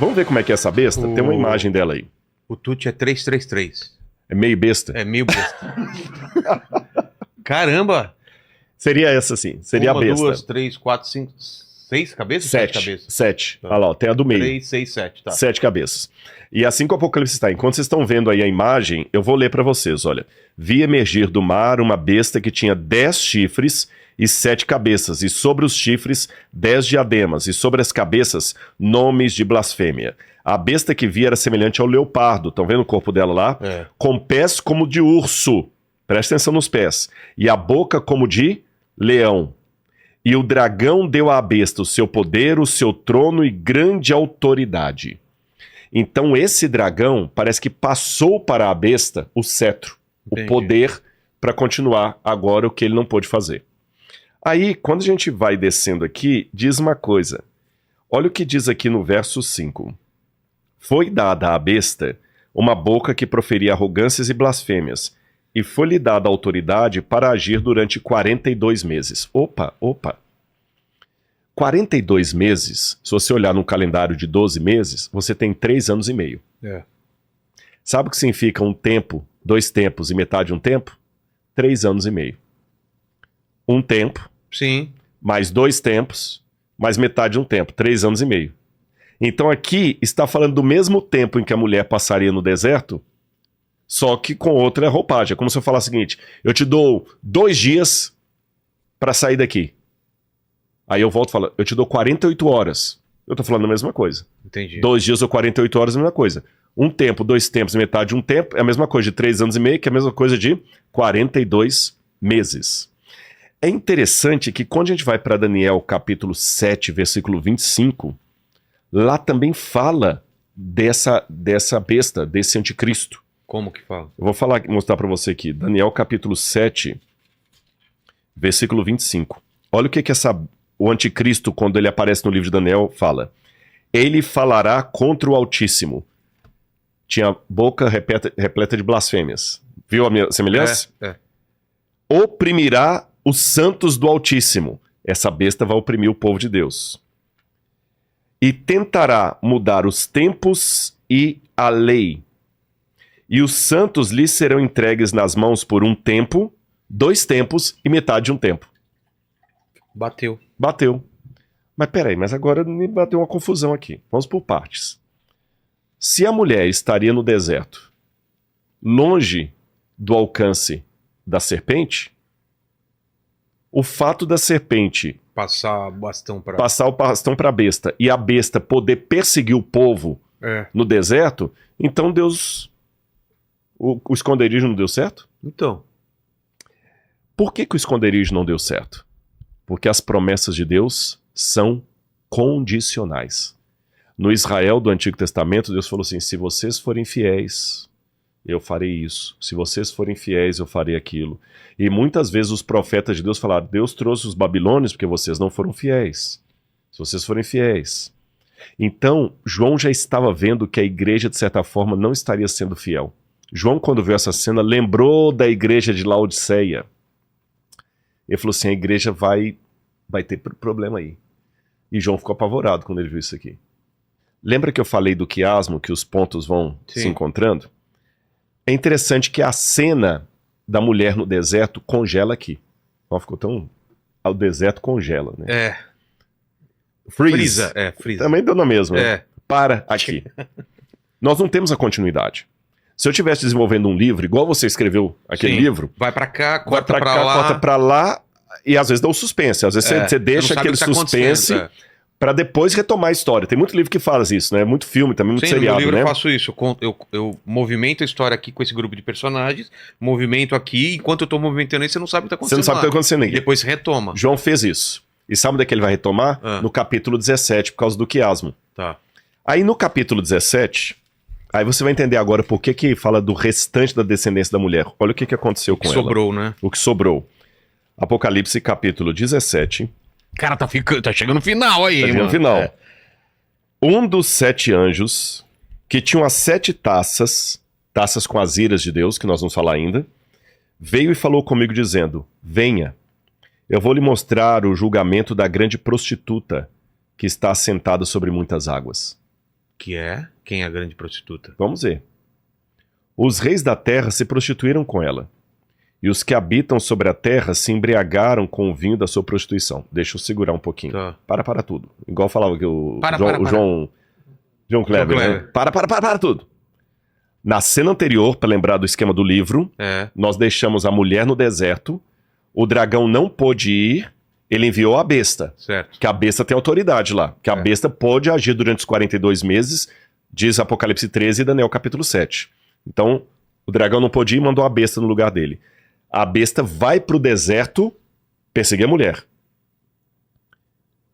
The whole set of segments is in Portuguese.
Vamos ver como é que é essa besta? Tem uma imagem dela aí. O Tuti é 333. É meio besta? É meio besta. Caramba! Seria essa sim, seria a besta. 2, 3, 4, 5, 6 cabeças? 7 cabeças? 7. Tá. Olha lá, ó, tem a do meio. 3, 6, 7, tá. 7 cabeças. E assim que o Apocalipse está, enquanto vocês estão vendo aí a imagem, eu vou ler para vocês, olha. Vi emergir do mar uma besta que tinha 10 chifres e 7 cabeças, e sobre os chifres 10 diademas, e sobre as cabeças nomes de blasfêmia. A besta que vi era semelhante ao leopardo, estão vendo o corpo dela lá? É. Com pés como de urso, presta atenção nos pés, e a boca como de leão. E o dragão deu à besta o seu poder, o seu trono e grande autoridade. Então esse dragão parece que passou para a besta o cetro, Entendi. o poder para continuar agora o que ele não pôde fazer. Aí, quando a gente vai descendo aqui, diz uma coisa. Olha o que diz aqui no verso 5. Foi dada à besta uma boca que proferia arrogâncias e blasfêmias, e foi-lhe dada a autoridade para agir durante 42 meses. Opa. 42 meses, se você olhar num calendário de 12 meses, você tem 3 anos e meio. É. Sabe o que significa um tempo, 2 tempos e metade de um tempo? 3 anos e meio. Um tempo, Sim. mais 2 tempos, mais metade de um tempo, 3 anos e meio. Então aqui está falando do mesmo tempo em que a mulher passaria no deserto, só que com outra roupagem. É como se eu falasse o seguinte, eu te dou 2 dias para sair daqui. Aí eu volto e falo, eu te dou 48 horas. Eu tô falando a mesma coisa. Entendi. 2 dias ou 48 horas é a mesma coisa. Um tempo, 2 tempos e metade de um tempo é a mesma coisa de 3 anos e meio, que é a mesma coisa de 42 meses. É interessante que quando a gente vai para Daniel capítulo 7, versículo 25, lá também fala dessa besta, desse anticristo. Como que fala? Eu vou mostrar para você aqui. Daniel capítulo 7, versículo 25. Olha o que o anticristo, quando ele aparece no livro de Daniel, fala. Ele falará contra o Altíssimo. Tinha boca repleta de blasfêmias. Viu a minha semelhança? É. Oprimirá os santos do Altíssimo. Essa besta vai oprimir o povo de Deus. E tentará mudar os tempos e a lei. E os santos lhes serão entregues nas mãos por um tempo, 2 tempos e metade de um tempo. Bateu. Mas peraí, mas agora me bateu uma confusão aqui. Vamos por partes. Se a mulher estaria no deserto, longe do alcance da serpente, o fato da serpente Passar o bastão para a besta e a besta poder perseguir o povo no deserto, então Deus... O esconderijo não deu certo? Então. Por que o esconderijo não deu certo? Porque as promessas de Deus são condicionais. No Israel do Antigo Testamento, Deus falou assim, se vocês forem fiéis, eu farei isso. Se vocês forem fiéis, eu farei aquilo. E muitas vezes os profetas de Deus falaram, Deus trouxe os babilônios porque vocês não foram fiéis. Se vocês forem fiéis. Então, João já estava vendo que a igreja, de certa forma, não estaria sendo fiel. João, quando viu essa cena, lembrou da igreja de Laodiceia. Ele falou assim, a igreja vai ter problema aí. E João ficou apavorado quando ele viu isso aqui. Lembra que eu falei do quiasmo, que os pontos vão se encontrando? É interessante que a cena da mulher no deserto congela aqui. Ó, ficou tão... O deserto congela, né? Freeza. Freeza. Também deu na mesma. Para aqui. Nós não temos a continuidade. Se eu estivesse desenvolvendo um livro, igual você escreveu aquele livro... Vai pra cá, corta pra lá... corta pra lá, e às vezes dá o suspense. Às vezes você deixa aquele suspense pra depois retomar a história. Tem muito livro que faz isso, né? Muito filme também, muito seriado, no livro né? Eu faço isso. Eu movimento a história aqui com esse grupo de personagens, movimento aqui, enquanto eu tô movimentando isso, você não sabe o que tá acontecendo. Você não sabe o que tá acontecendo aqui. E depois retoma. João fez isso. E sabe onde é que ele vai retomar? No capítulo 17, por causa do quiasmo. Tá. Aí no capítulo 17... Aí você vai entender agora por que fala do restante da descendência da mulher. Olha o que aconteceu com ela. Sobrou, né? O que sobrou. Apocalipse capítulo 17. Cara, tá chegando no final aí, mano. No final. Um dos 7 anjos, que tinham as 7 taças com as iras de Deus, que nós vamos falar ainda, veio e falou comigo dizendo, venha, eu vou lhe mostrar o julgamento da grande prostituta, que está assentada sobre muitas águas. Que é? Quem é a grande prostituta? Vamos ver. Os reis da terra se prostituíram com ela, e os que habitam sobre a terra se embriagaram com o vinho da sua prostituição. Deixa eu segurar um pouquinho. Tá. Para tudo. Igual falava que o Para. João Kleber, né? Kleber. Para tudo. Na cena anterior, para lembrar do esquema do livro, nós deixamos a mulher no deserto, o dragão não pôde ir, ele enviou a besta. Certo. Que a besta tem autoridade lá. Que a besta pode agir durante os 42 meses, diz Apocalipse 13 e Daniel capítulo 7. Então, o dragão não pôde ir e mandou a besta no lugar dele. A besta vai pro deserto perseguir a mulher.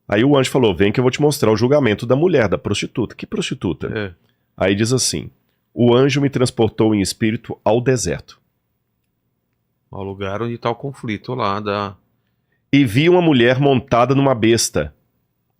Aí o anjo falou, vem que eu vou te mostrar o julgamento da mulher, da prostituta. Que prostituta? Aí diz assim, o anjo me transportou em espírito ao deserto. Ao lugar onde está o conflito lá da... E vi uma mulher montada numa besta,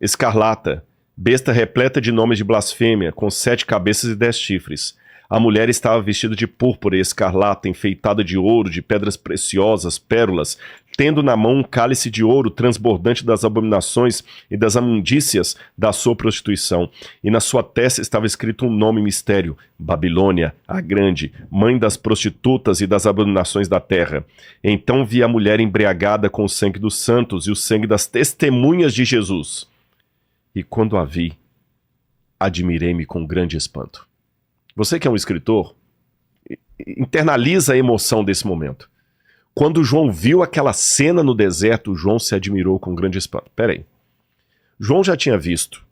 escarlata, besta repleta de nomes de blasfêmia, com 7 cabeças e 10 chifres. A mulher estava vestida de púrpura e escarlata, enfeitada de ouro, de pedras preciosas, pérolas, tendo na mão um cálice de ouro transbordante das abominações e das imundícias da sua prostituição. E na sua testa estava escrito um nome mistério, Babilônia, a grande, mãe das prostitutas e das abominações da terra. Então vi a mulher embriagada com o sangue dos santos e o sangue das testemunhas de Jesus. E quando a vi, admirei-me com grande espanto. Você que é um escritor, internaliza a emoção desse momento. Quando João viu aquela cena no deserto, João se admirou com grande espanto. Peraí. João já tinha visto,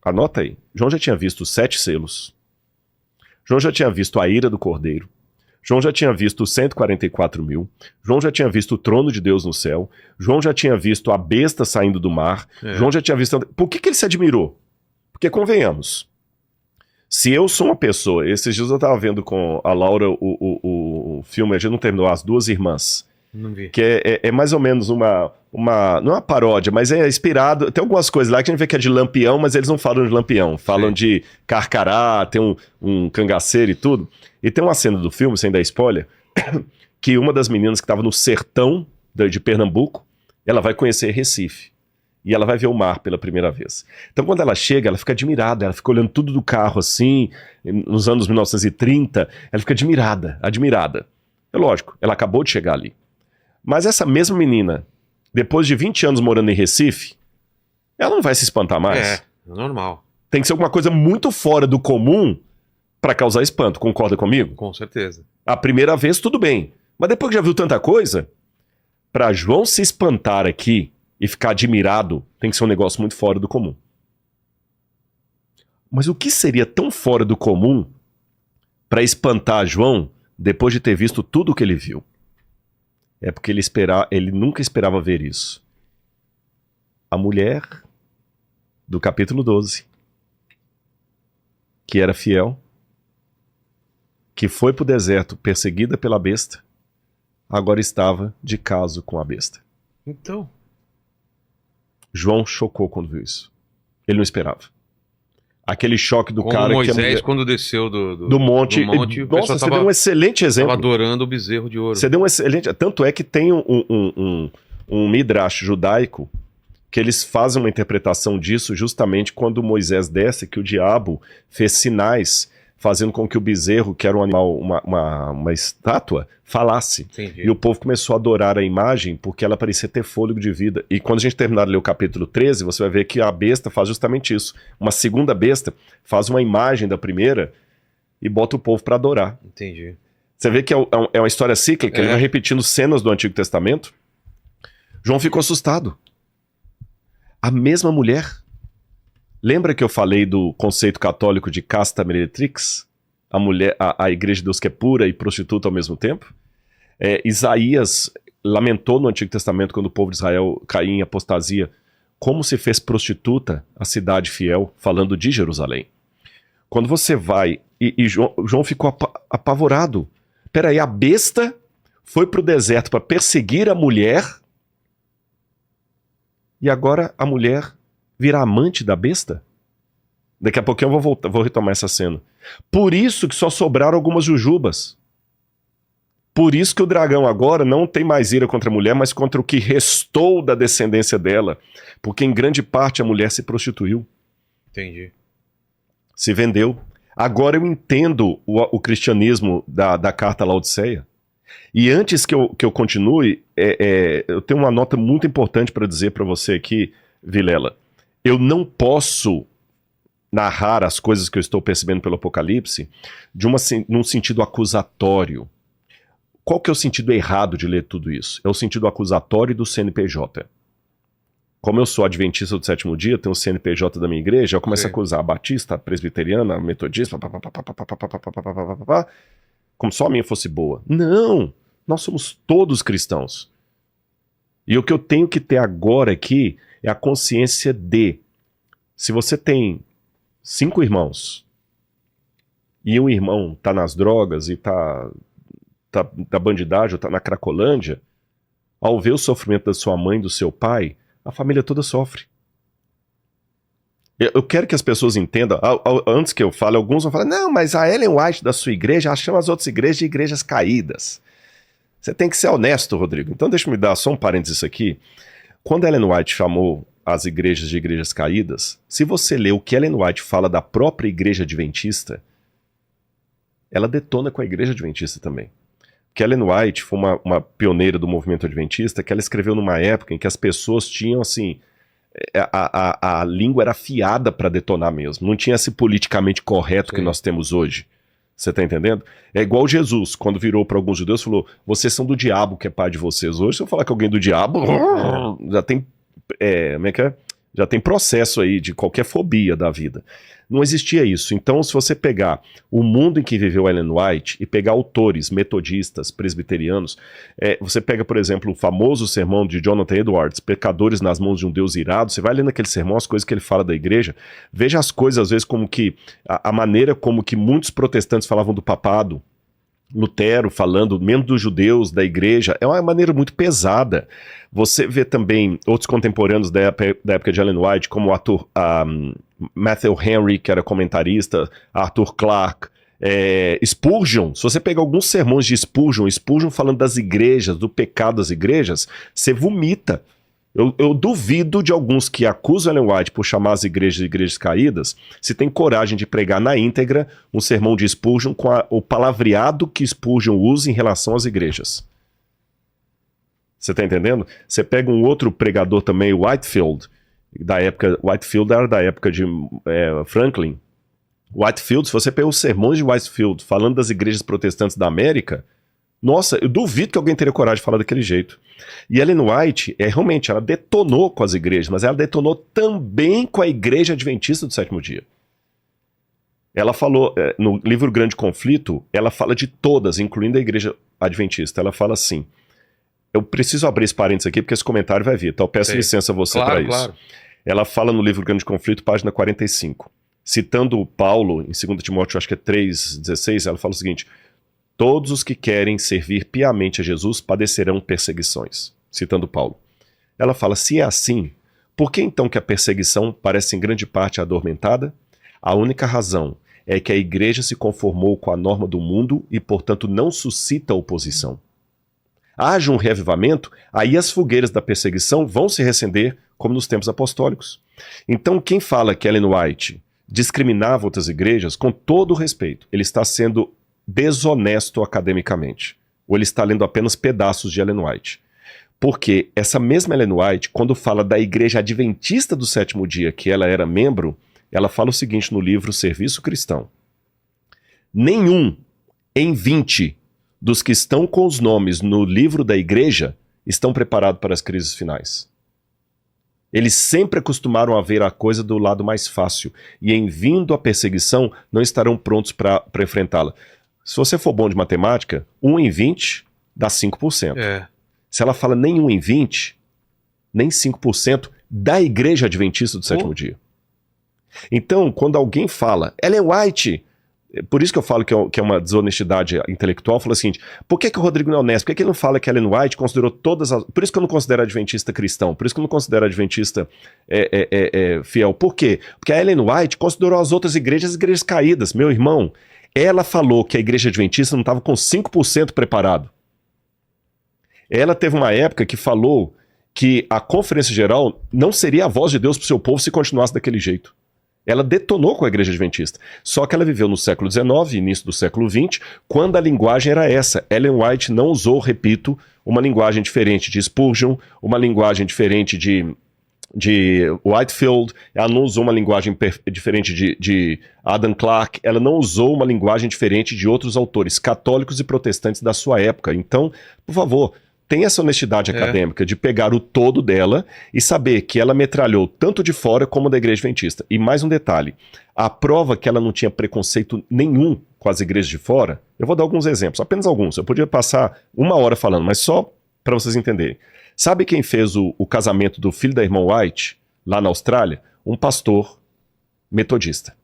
anota aí, João já tinha visto os 7 selos. João já tinha visto a ira do Cordeiro. João já tinha visto os 144 mil. João já tinha visto o trono de Deus no céu. João já tinha visto a besta saindo do mar. João já tinha visto... Por que ele se admirou? Porque, convenhamos, se eu sou uma pessoa... Esses dias eu estava vendo com a Laura o filme, a gente não terminou, As Duas Irmãs. Não vi. Que é mais ou menos uma... Não é uma paródia, mas é inspirado... Tem algumas coisas lá que a gente vê que é de Lampião, mas eles não falam de Lampião. Falam de Carcará, tem um cangaceiro e tudo. E tem uma cena do filme, sem dar spoiler, que uma das meninas que estava no sertão de Pernambuco, ela vai conhecer Recife. E ela vai ver o mar pela primeira vez. Então, quando ela chega, ela fica admirada. Ela fica olhando tudo do carro, assim, nos anos 1930. Ela fica admirada. É lógico, ela acabou de chegar ali. Mas essa mesma menina, depois de 20 anos morando em Recife, ela não vai se espantar mais. É normal. Tem que ser alguma coisa muito fora do comum para causar espanto. Concorda comigo? Com certeza. A primeira vez, tudo bem. Mas depois que já viu tanta coisa, para João se espantar aqui e ficar admirado, tem que ser um negócio muito fora do comum. Mas o que seria tão fora do comum para espantar João depois de ter visto tudo o que ele viu? É porque ele nunca esperava ver isso. A mulher do capítulo 12, que era fiel, que foi para o deserto perseguida pela besta, agora estava de caso com a besta. Então... João chocou quando viu isso. Ele não esperava. Aquele choque do como cara Moisés, que a mulher... quando desceu do monte. Nossa, você deu um excelente exemplo. Estava adorando o bezerro de ouro. Você deu um excelente... Tanto é que tem um midrash judaico que eles fazem uma interpretação disso justamente quando Moisés desce, que o diabo fez sinais fazendo com que o bezerro, que era um animal, uma estátua, falasse. Entendi. E o povo começou a adorar a imagem porque ela parecia ter fôlego de vida. E quando a gente terminar de ler o capítulo 13, você vai ver que a besta faz justamente isso. Uma segunda besta faz uma imagem da primeira e bota o povo para adorar. Entendi. Você vê que é uma história cíclica, ele vai repetindo cenas do Antigo Testamento. João ficou assustado. A mesma mulher... Lembra que eu falei do conceito católico de casta meretrix? A igreja de Deus que é pura e prostituta ao mesmo tempo? Isaías lamentou no Antigo Testamento, quando o povo de Israel caía em apostasia, como se fez prostituta a cidade fiel, falando de Jerusalém. Quando você vai, e João ficou apavorado. Peraí, a besta foi para o deserto para perseguir a mulher, e agora a mulher vira amante da besta? Daqui a pouquinho eu vou retomar essa cena. Por isso que só sobraram algumas jujubas. Por isso que o dragão agora não tem mais ira contra a mulher, mas contra o que restou da descendência dela. Porque em grande parte a mulher se prostituiu. Entendi. Se vendeu. Agora eu entendo o cristianismo da carta Laodiceia. E antes que eu continue, eu tenho uma nota muito importante para dizer para você aqui, Vilela. Eu não posso narrar as coisas que eu estou percebendo pelo Apocalipse num sentido acusatório. Qual que é o sentido errado de ler tudo isso? É o sentido acusatório do CNPJ. Como eu sou adventista do sétimo dia, tenho o CNPJ da minha igreja, eu começo a acusar a batista, a presbiteriana, a metodista, como só a minha fosse boa. Não! Nós somos todos cristãos. E o que eu tenho que ter agora aqui é a consciência de, se você tem 5 irmãos, e um irmão tá nas drogas e tá na bandidagem, ou tá na cracolândia, ao ver o sofrimento da sua mãe, do seu pai, a família toda sofre. Eu quero que as pessoas entendam, antes que eu fale, alguns vão falar, não, mas a Ellen White da sua igreja chama as outras igrejas de igrejas caídas. Você tem que ser honesto, Rodrigo. Então deixa eu me dar só um parênteses aqui. Quando a Ellen White chamou as igrejas de igrejas caídas, se você ler o que Ellen White fala da própria igreja adventista, ela detona com a igreja adventista também. Porque Ellen White foi uma pioneira do movimento adventista, que ela escreveu numa época em que as pessoas tinham, assim, a língua era afiada para detonar mesmo. Não tinha esse politicamente correto que nós temos hoje. Você tá entendendo? É igual Jesus, quando virou para alguns judeus, falou, vocês são do diabo que é pai de vocês. Hoje, se eu falar que alguém é do diabo, já tem, como é que é? Já tem processo aí de qualquer fobia da vida. Não existia isso. Então, se você pegar o mundo em que viveu Ellen White e pegar autores metodistas, presbiterianos, você pega, por exemplo, o famoso sermão de Jonathan Edwards, Pecadores nas mãos de um Deus irado, você vai lendo aquele sermão, as coisas que ele fala da igreja, veja as coisas, às vezes, como que a maneira como que muitos protestantes falavam do papado, Lutero falando, mesmo dos judeus, da igreja, é uma maneira muito pesada. Você vê também outros contemporâneos da época de Ellen White, como Matthew Henry, que era comentarista, Arthur Clarke, Spurgeon. Se você pegar alguns sermões de Spurgeon falando das igrejas, do pecado das igrejas, você vomita. Eu duvido de alguns que acusam Ellen White por chamar as igrejas de igrejas caídas, se tem coragem de pregar na íntegra um sermão de Spurgeon com o palavreado que Spurgeon usa em relação às igrejas. Você tá entendendo? Você pega um outro pregador também, Whitefield, Whitefield era da época de Franklin. Whitefield, se você pegar os sermões de Whitefield falando das igrejas protestantes da América, nossa, eu duvido que alguém teria coragem de falar daquele jeito. E Ellen White, realmente, ela detonou com as igrejas, mas ela detonou também com a igreja adventista do sétimo dia. Ela falou, no livro Grande Conflito, ela fala de todas, incluindo a igreja adventista. Ela fala assim, eu preciso abrir esse parênteses aqui, porque esse comentário vai vir, então eu peço licença a você para isso. Claro. Ela fala no livro Grande Conflito, página 45, citando Paulo, em 2 Timóteo, acho que é 3,16, ela fala o seguinte, todos os que querem servir piamente a Jesus padecerão perseguições. Citando Paulo. Ela fala, se é assim, por que então que a perseguição parece em grande parte adormentada? A única razão é que a igreja se conformou com a norma do mundo e, portanto, não suscita oposição. Haja um reavivamento, aí as fogueiras da perseguição vão se reacender como nos tempos apostólicos. Então, quem fala que Ellen White discriminava outras igrejas, com todo o respeito, ele está sendo desonesto academicamente. Ou ele está lendo apenas pedaços de Ellen White. Porque essa mesma Ellen White, quando fala da igreja adventista do sétimo dia, que ela era membro, ela fala o seguinte no livro Serviço Cristão. Nenhum em 20 dos que estão com os nomes no livro da igreja estão preparados para as crises finais. Eles sempre acostumaram a ver a coisa do lado mais fácil. E em vindo a perseguição, não estarão prontos para enfrentá-la. Se você for bom de matemática, 1 em 20 dá 5%. Se ela fala nem 1 em 20, nem 5% da igreja adventista do sétimo dia. Então, quando alguém fala, Ellen White, por isso que eu falo que é uma desonestidade intelectual, fala o seguinte, por que o Rodrigo não é honesto? Por que ele não fala que Ellen White considerou todas as... Por isso que eu não considero adventista cristão, por isso que eu não considero adventista fiel. Por quê? Porque a Ellen White considerou as outras igrejas caídas. Meu irmão, ela falou que a igreja adventista não estava com 5% preparado. Ela teve uma época que falou que a conferência geral não seria a voz de Deus para o seu povo se continuasse daquele jeito. Ela detonou com a Igreja Adventista. Só que ela viveu no século XIX, início do século XX, quando a linguagem era essa. Ellen White não usou, repito, uma linguagem diferente de Spurgeon, uma linguagem diferente de Whitefield, ela não usou uma linguagem diferente de Adam Clarke, ela não usou uma linguagem diferente de outros autores católicos e protestantes da sua época. Então, por favor, tenha essa honestidade acadêmica de pegar o todo dela e saber que ela metralhou tanto de fora como da Igreja Adventista. E mais um detalhe, a prova que ela não tinha preconceito nenhum com as igrejas de fora, eu vou dar alguns exemplos, apenas alguns, eu podia passar 1 hora falando, mas só para vocês entenderem. Sabe quem fez o casamento do filho da irmã White, lá na Austrália? Um pastor metodista.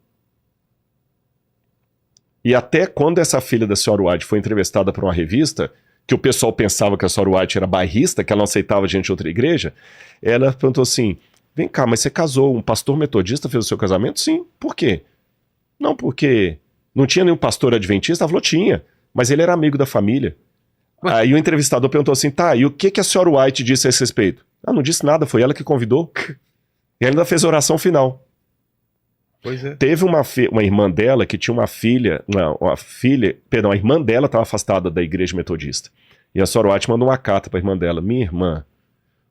E até quando essa filha da senhora White foi entrevistada por uma revista, que o pessoal pensava que a senhora White era bairrista, que ela não aceitava gente de outra igreja, ela perguntou assim, vem cá, mas você casou, um pastor metodista fez o seu casamento? Sim. Por quê? Não, porque não tinha nenhum pastor adventista? Ela falou, tinha, mas ele era amigo da família. Aí o entrevistador perguntou assim, tá, e o que a senhora White disse a esse respeito? Ah, não disse nada, foi ela que convidou. E ela ainda fez a oração final. Pois é. Teve uma irmã dela que tinha uma filha, a irmã dela estava afastada da igreja metodista. E a senhora White mandou uma carta para a irmã dela, minha irmã,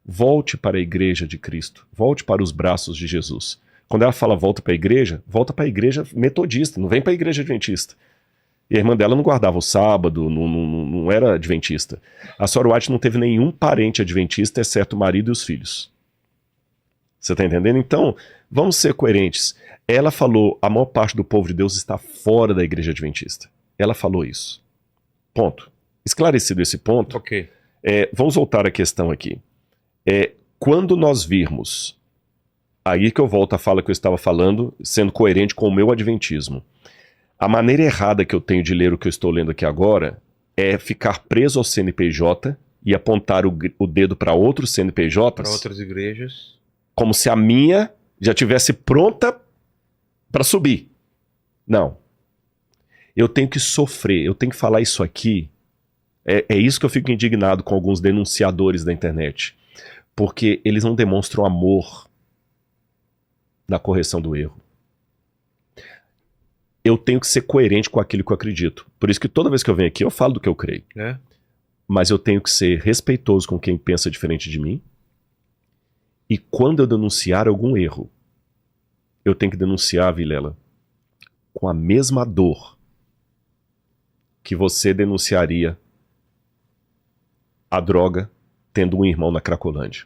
volte para a igreja de Cristo, volte para os braços de Jesus. Quando ela fala volta para a igreja metodista, não vem para a igreja adventista. E a irmã dela não guardava o sábado, não era adventista. A senhora White não teve nenhum parente adventista, exceto o marido e os filhos. Você está entendendo? Então, vamos ser coerentes. Ela falou, a maior parte do povo de Deus está fora da igreja adventista. Ela falou isso. Ponto. Esclarecido esse ponto, Ok. Vamos voltar à questão aqui. Quando nós virmos, aí que eu volto à fala que eu estava falando, sendo coerente com o meu adventismo. A maneira errada que eu tenho de ler o que eu estou lendo aqui agora é ficar preso ao CNPJ e apontar o dedo para outros CNPJs. Para outras igrejas. Como se a minha já tivesse pronta para subir. Não. Eu tenho que sofrer, eu tenho que falar isso aqui. É isso que eu fico indignado com alguns denunciadores da internet. Porque eles não demonstram amor na correção do erro. Eu tenho que ser coerente com aquilo que eu acredito. Por isso que toda vez que eu venho aqui, eu falo do que eu creio. Mas eu tenho que ser respeitoso com quem pensa diferente de mim. E quando eu denunciar algum erro, eu tenho que denunciar, Vilela, com a mesma dor que você denunciaria a droga tendo um irmão na Cracolândia.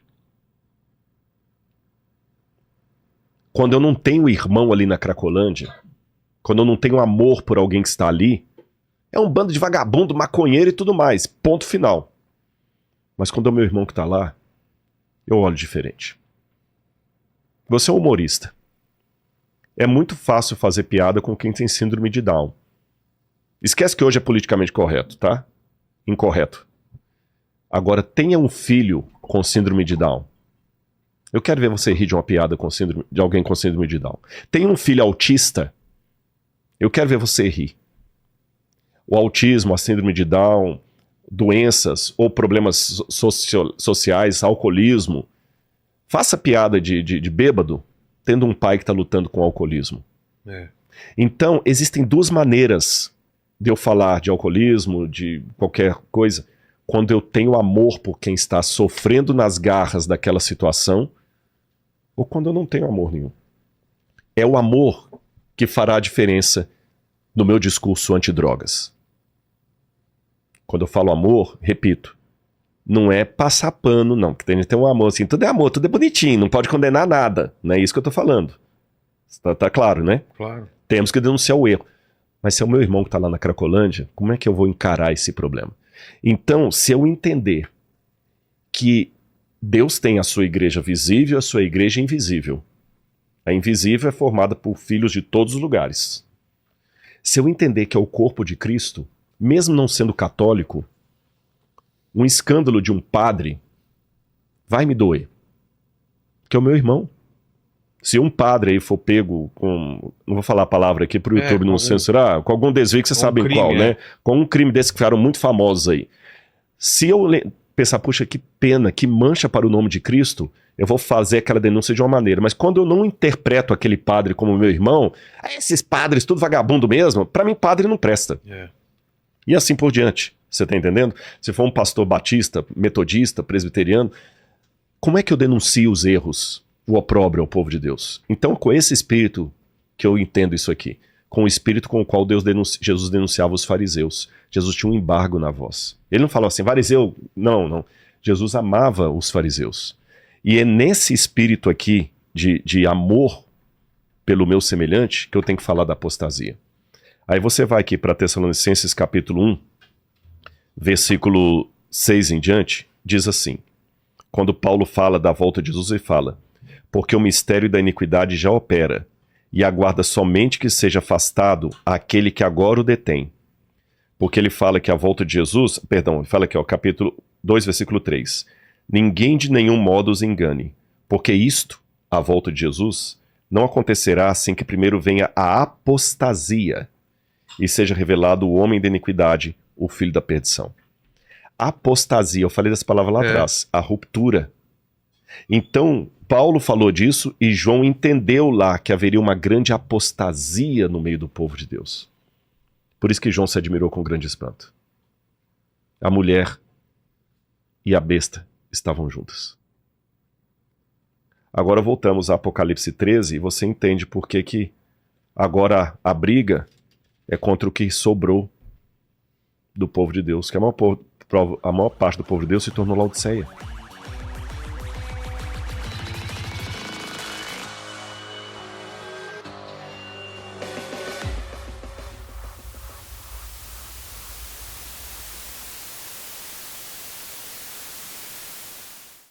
Quando eu não tenho irmão ali na Cracolândia, quando eu não tenho amor por alguém que está ali, é um bando de vagabundo, maconheiro e tudo mais. Ponto final. Mas quando é o meu irmão que está lá, eu olho diferente. Você é um humorista. É muito fácil fazer piada com quem tem síndrome de Down. Esquece que hoje é politicamente correto, tá? Incorreto. Agora, tenha um filho com síndrome de Down. Eu quero ver você rir de uma piada de alguém com síndrome de Down. Tenha um filho autista. Eu quero ver você rir. O autismo, a síndrome de Down, doenças ou problemas sociais, alcoolismo. Faça piada de bêbado, tendo um pai que está lutando com o alcoolismo. Então, existem duas maneiras de eu falar de alcoolismo, de qualquer coisa, quando eu tenho amor por quem está sofrendo nas garras daquela situação, ou quando eu não tenho amor nenhum. É o amor que fará a diferença no meu discurso antidrogas. Quando eu falo amor, repito, não é passar pano, não, porque tem gente que tem um amor assim, tudo é amor, tudo é bonitinho, não pode condenar nada, não é isso que eu tô falando. Tá claro, né? Claro. Temos que denunciar o erro. Mas se é o meu irmão que tá lá na Cracolândia, como é que eu vou encarar esse problema? Então, se eu entender que Deus tem a sua igreja visível e a sua igreja invisível. A invisível é formada por filhos de todos os lugares. Se eu entender que é o corpo de Cristo, mesmo não sendo católico, um escândalo de um padre vai me doer. Porque é o meu irmão. Se um padre aí for pego com... Não vou falar a palavra aqui pro YouTube não censurar. Com algum desvio que vocês sabem crime, qual, né? Com um crime desse que ficaram muito famosos aí. Se eu pensar, puxa, que pena, que mancha para o nome de Cristo, eu vou fazer aquela denúncia de uma maneira. Mas quando eu não interpreto aquele padre como meu irmão, esses padres tudo vagabundo mesmo, para mim padre não presta. E assim por diante. Você tá entendendo? Se for um pastor batista, metodista, presbiteriano, como é que eu denuncio os erros, o opróbrio ao povo de Deus? Então, com esse espírito que eu entendo isso aqui, com o espírito com o qual Jesus denunciava os fariseus. Jesus tinha um embargo na voz. Ele não falou assim, fariseu, não. Jesus amava os fariseus. E é nesse espírito aqui de amor pelo meu semelhante que eu tenho que falar da apostasia. Aí você vai aqui para Tessalonicenses capítulo 1, versículo 6 em diante, diz assim, quando Paulo fala da volta de Jesus, ele fala, porque o mistério da iniquidade já opera, e aguarda somente que seja afastado aquele que agora o detém. Porque ele fala que a volta de Jesus, ele fala aqui, capítulo 2, versículo 3, ninguém de nenhum modo os engane, porque isto, a volta de Jesus, não acontecerá assim que primeiro venha a apostasia, e seja revelado o homem da iniquidade, o filho da perdição. Apostasia, eu falei dessa palavra lá atrás, a ruptura. Então, Paulo falou disso e João entendeu lá que haveria uma grande apostasia no meio do povo de Deus. Por isso que João se admirou com grande espanto. A mulher e a besta estavam juntas. Agora voltamos a Apocalipse 13 e você entende por que agora a briga é contra o que sobrou do povo de Deus, que a maior parte do povo de Deus se tornou Laodiceia.